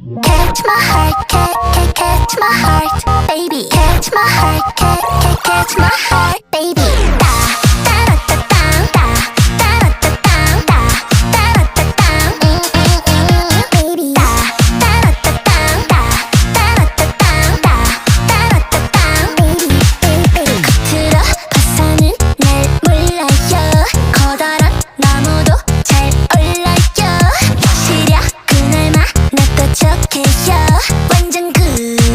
Catch my heart, catch my heart, baby. Catch my heart, catch my heart, baby. Da da da da da da da da da da da da da, baby. Da da da da da da da da da da da da, baby, baby. 겉으로 봐서는 날 몰라요. 커다란 나무도 잘 올라요. 시려 그날만 나도 좋게요. 완전 굿.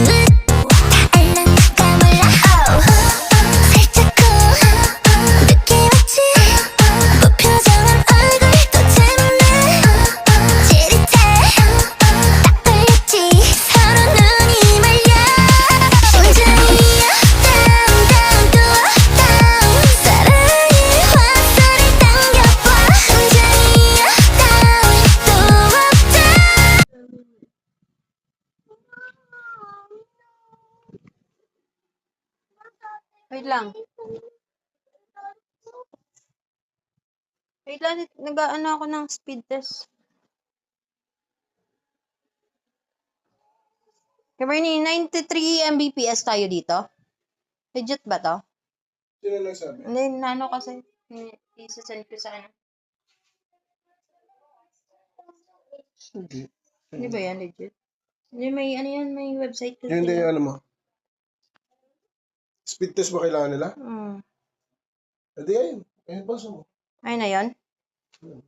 다 알랑가 몰라. 살짝 cool. 늦게 왔지. 무표정한 얼굴도 재밌네. 찌릿해. 딱 걸렸지. 서로 눈이 말려. 완전히 down down 또 down. 사랑의 화살을 당겨봐. 완전히 down 또 up. Wait lang. Wait lang, nag-ano ako ng speed test. Kabarni, 93 Mbps tayo dito. Legit ba to? Sino nagsabi? Hindi, nano kasi. Isasend ko sa ano. Hindi. Hindi ba yan legit? Hindi, may ano yan, may website kasi. Yun hindi yung ano mo. Speed test ba kailangan nila? Hmm. Hindi ayun. Ayun, basa mo. Ayun na yun? Hmm.